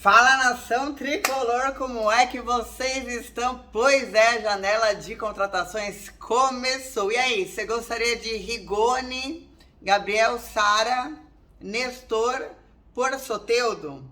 Fala, nação tricolor, como é que vocês estão? Pois é, a janela de contratações começou. E aí, você gostaria de Rigoni, Gabriel Sara, Nestor por Soteldo?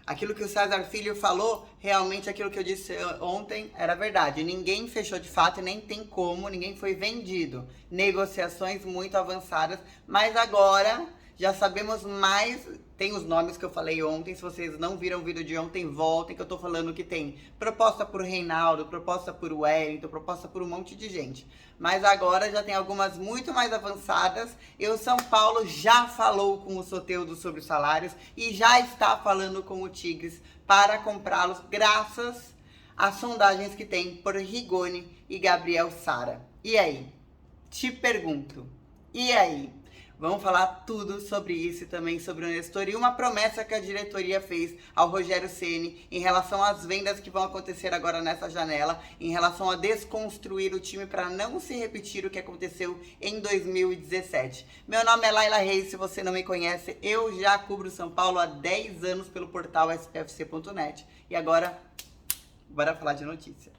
Aquilo que o César Filho falou, realmente aquilo que eu disse ontem era verdade. Ninguém fechou de fato e nem tem como, ninguém foi vendido. Negociações muito avançadas, mas agora já sabemos mais. Tem os nomes que eu falei ontem. Se vocês não viram o vídeo de ontem, voltem, que eu tô falando que tem proposta por Reinaldo, proposta por Wellington, proposta por um monte de gente. Mas agora já tem algumas muito mais avançadas. E o São Paulo já falou com o Soteldo sobre os salários e já está falando com o Tigres para comprá-los, graças às sondagens que tem por Rigoni e Gabriel Sara. E aí? Te pergunto. E aí? Vamos falar tudo sobre isso e também sobre o Nestor e uma promessa que a diretoria fez ao Rogério Ceni em relação às vendas que vão acontecer agora nessa janela, em relação a desconstruir o time para não se repetir o que aconteceu em 2017. Meu nome é Laila Reis, se você não me conhece, eu já cubro São Paulo há 10 anos pelo portal spfc.net. E agora, bora falar de notícia.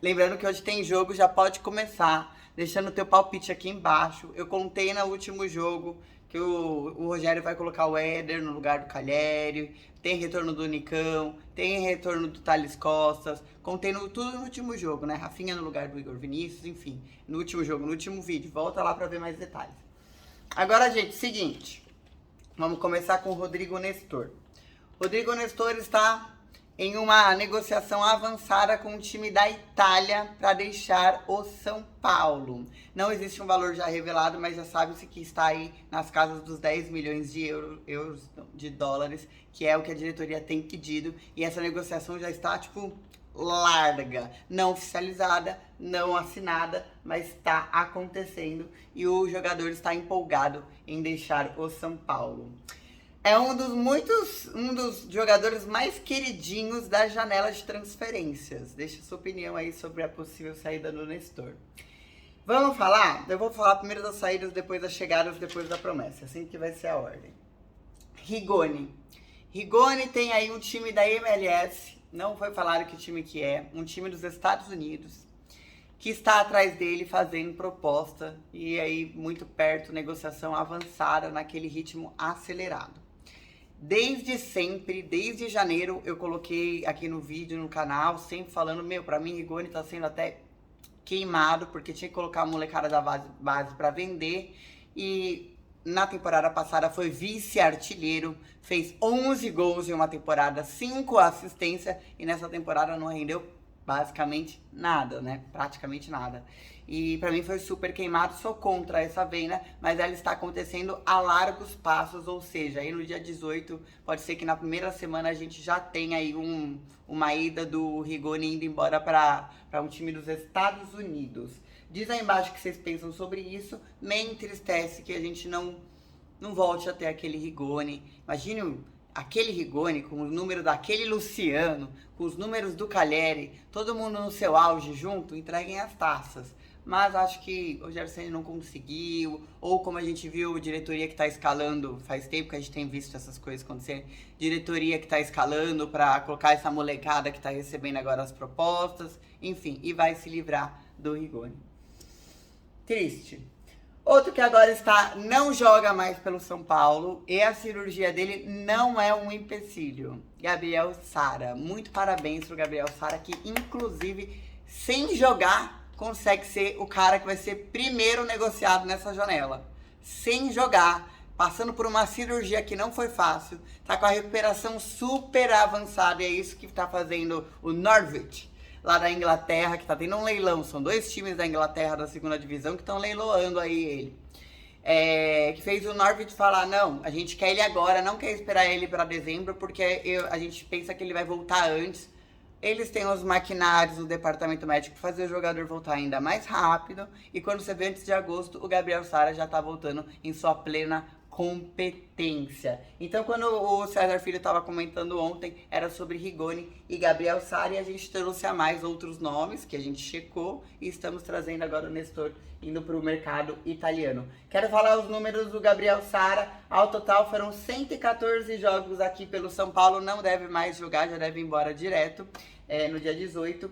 Lembrando que hoje tem jogo, já pode começar deixando o teu palpite aqui embaixo. Eu contei no último jogo que o Rogério vai colocar o Éder no lugar do Calhério, tem retorno do Nicão, tem retorno do Thales Costas, contei tudo no último jogo, né? Rafinha no lugar do Igor Vinícius, enfim, no último jogo, no último vídeo. Volta lá pra ver mais detalhes. Agora, gente, seguinte, vamos começar com o Rodrigo Nestor. Rodrigo Nestor está em uma negociação avançada com o time da Itália para deixar o São Paulo. Não existe um valor já revelado, mas já sabe-se que está aí nas casas dos 10 milhões de dólares, que é o que a diretoria tem pedido. E essa negociação já está, larga, não oficializada, não assinada, mas está acontecendo. E o jogador está empolgado em deixar o São Paulo. É um dos jogadores mais queridinhos da janela de transferências. Deixa sua opinião aí sobre a possível saída do Nestor. Vamos falar? Eu vou falar primeiro das saídas, depois das chegadas, depois da promessa. Assim que vai ser a ordem. Rigoni. Rigoni tem aí um time da MLS, não foi falado que time que é, um time dos Estados Unidos, que está atrás dele fazendo proposta e aí muito perto, negociação avançada naquele ritmo acelerado. Desde sempre, desde janeiro, eu coloquei aqui no vídeo, no canal, sempre falando, pra mim, Rigoni tá sendo até queimado, porque tinha que colocar a molecada da base pra vender, e na temporada passada foi vice-artilheiro, fez 11 gols em uma temporada, 5 assistências, e nessa temporada não rendeu basicamente nada, né? Praticamente nada. E pra mim foi super queimado, sou contra essa venda, mas ela está acontecendo a largos passos, ou seja, aí no dia 18, pode ser que na primeira semana a gente já tenha aí uma ida do Rigoni indo embora para um time dos Estados Unidos. Diz aí embaixo o que vocês pensam sobre isso, me entristece que a gente não volte a ter aquele Rigoni. Imagine aquele Rigoni com os números daquele Luciano, com os números do Calhéry, todo mundo no seu auge junto, entreguem as taças. Mas acho que o Rogério Ceni não conseguiu, ou como a gente viu, diretoria que está escalando, faz tempo que a gente tem visto essas coisas acontecerem, diretoria que está escalando para colocar essa molecada que está recebendo agora as propostas, enfim, e vai se livrar do Rigoni. Triste. Outro que agora não joga mais pelo São Paulo e a cirurgia dele não é um empecilho. Gabriel Sara. Muito parabéns pro Gabriel Sara, que inclusive, sem jogar, consegue ser o cara que vai ser primeiro negociado nessa janela. Sem jogar, passando por uma cirurgia que não foi fácil, tá com a recuperação super avançada, e é isso que tá fazendo o Norwich, lá da Inglaterra, que tá tendo um leilão. São 2 times da Inglaterra da segunda divisão que estão leiloando aí ele. Que fez o Norwich falar, não, a gente quer ele agora, não quer esperar ele para dezembro, porque a gente pensa que ele vai voltar antes. Eles têm os maquinários no departamento médico para fazer o jogador voltar ainda mais rápido. E quando você vê antes de agosto, o Gabriel Sara já tá voltando em sua plena competência. Então, quando o César Filho estava comentando ontem, era sobre Rigoni e Gabriel Sara, e a gente trouxe a mais outros nomes que a gente checou e estamos trazendo agora o Nestor indo para o mercado italiano. Quero falar os números do Gabriel Sara. Ao total foram 114 jogos aqui pelo São Paulo, não deve mais jogar, já deve ir embora direto no dia 18.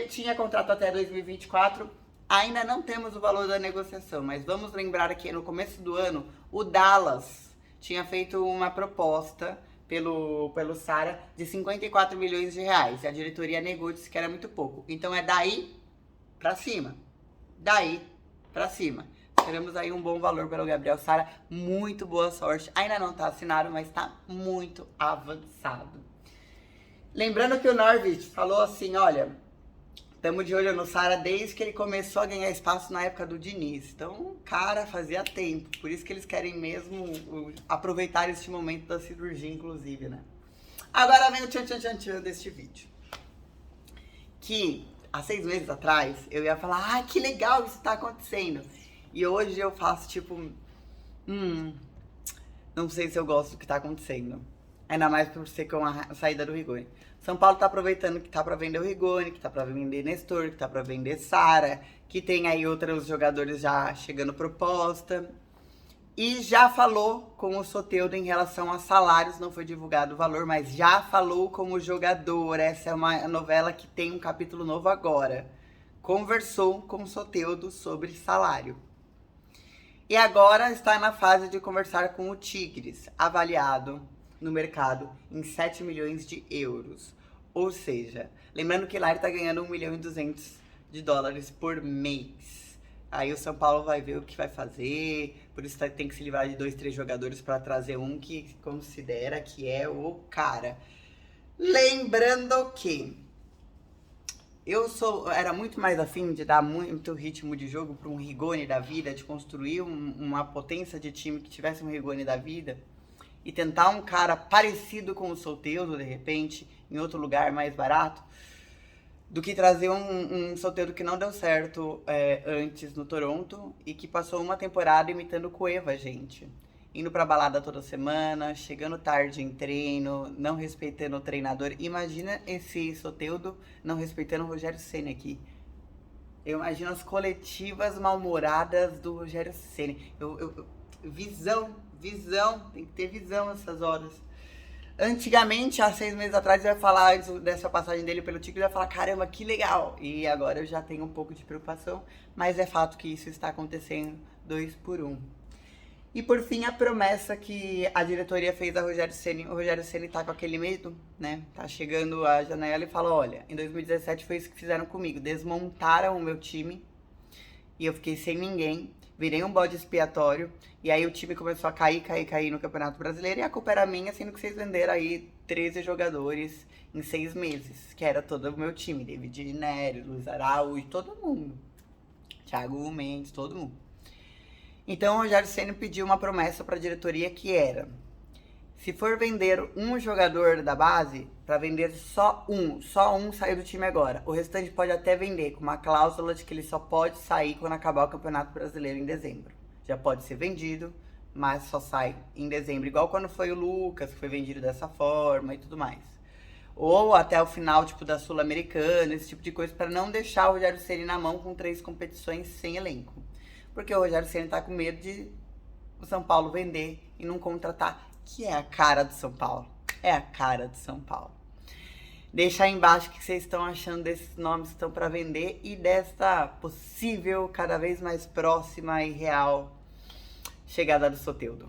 Tinha contrato até 2024. Ainda não temos o valor da negociação, mas vamos lembrar que no começo do ano, o Dallas tinha feito uma proposta pelo Sara de 54 milhões de reais. E a diretoria negou, disse que era muito pouco. Então é daí pra cima. Daí pra cima. Teremos aí um bom valor pelo Gabriel Sara. Muito boa sorte. Ainda não tá assinado, mas tá muito avançado. Lembrando que o Norwich falou assim, olha... Estamos de olho no Sara desde que ele começou a ganhar espaço na época do Diniz. Então, cara, fazia tempo. Por isso que eles querem mesmo aproveitar este momento da cirurgia, inclusive, né? Agora vem o tchan deste vídeo. Que, há 6 meses atrás, eu ia falar, que legal isso tá acontecendo. E hoje eu faço, tipo, não sei se eu gosto do que tá acontecendo. Ainda mais por ser com a saída do Rigoni. São Paulo tá aproveitando que tá pra vender o Rigoni, que tá pra vender Nestor, que tá pra vender Sara, que tem aí outros jogadores já chegando proposta. E já falou com o Soteldo em relação a salários, não foi divulgado o valor, mas já falou com o jogador. Essa é uma novela que tem um capítulo novo agora. Conversou com o Soteldo sobre salário. E agora está na fase de conversar com o Tigres, avaliado no mercado em 7 milhões de euros. Ou seja, lembrando que lá ele tá ganhando 1.200.000 de dólares por mês. Aí o São Paulo vai ver o que vai fazer, por isso tem que se livrar de 2, 3 jogadores para trazer um que considera que é o cara. Lembrando que era muito mais afim de dar muito ritmo de jogo para um Rigoni da vida, de construir uma potência de time que tivesse um Rigoni da vida, e tentar um cara parecido com o Soteldo, de repente, em outro lugar mais barato, do que trazer um Soteldo que não deu certo antes no Toronto e que passou uma temporada imitando o Cueva, gente. Indo pra balada toda semana, chegando tarde em treino, não respeitando o treinador. Imagina esse Soteldo não respeitando o Rogério Ceni aqui. Eu imagino as coletivas mal-humoradas do Rogério Ceni. Visão, tem que ter visão nessas horas. Antigamente, há 6 meses atrás, eu ia falar dessa passagem dele pelo Tigre, eu ia falar, caramba, que legal. E agora eu já tenho um pouco de preocupação, mas é fato que isso está acontecendo 2 por 1. E por fim, a promessa que a diretoria fez a Rogério Ceni. O Rogério Ceni tá com aquele medo, né? Tá chegando à janela e fala, olha, em 2017 foi isso que fizeram comigo. Desmontaram o meu time e eu fiquei sem ninguém. Virei um bode expiatório, e aí o time começou a cair no Campeonato Brasileiro, e a culpa era minha, sendo que vocês venderam aí 13 jogadores em 6 meses, que era todo o meu time, David Nery, Luiz Araújo, todo mundo, Thiago Mendes, todo mundo. Então o Rogério Ceni pediu uma promessa para a diretoria que era, se for vender um jogador da base, para vender só um saiu do time agora. O restante pode até vender, com uma cláusula de que ele só pode sair quando acabar o Campeonato Brasileiro em dezembro. Já pode ser vendido, mas só sai em dezembro. Igual quando foi o Lucas, que foi vendido dessa forma e tudo mais. Ou até o final, tipo, da Sul-Americana, esse tipo de coisa, para não deixar o Rogério Ceni na mão com 3 competições sem elenco. Porque o Rogério Ceni tá com medo de o São Paulo vender e não contratar, que é a cara do São Paulo. É a cara do São Paulo. Deixa aí embaixo o que vocês estão achando desses nomes que estão para vender e desta possível, cada vez mais próxima e real chegada do Soteldo.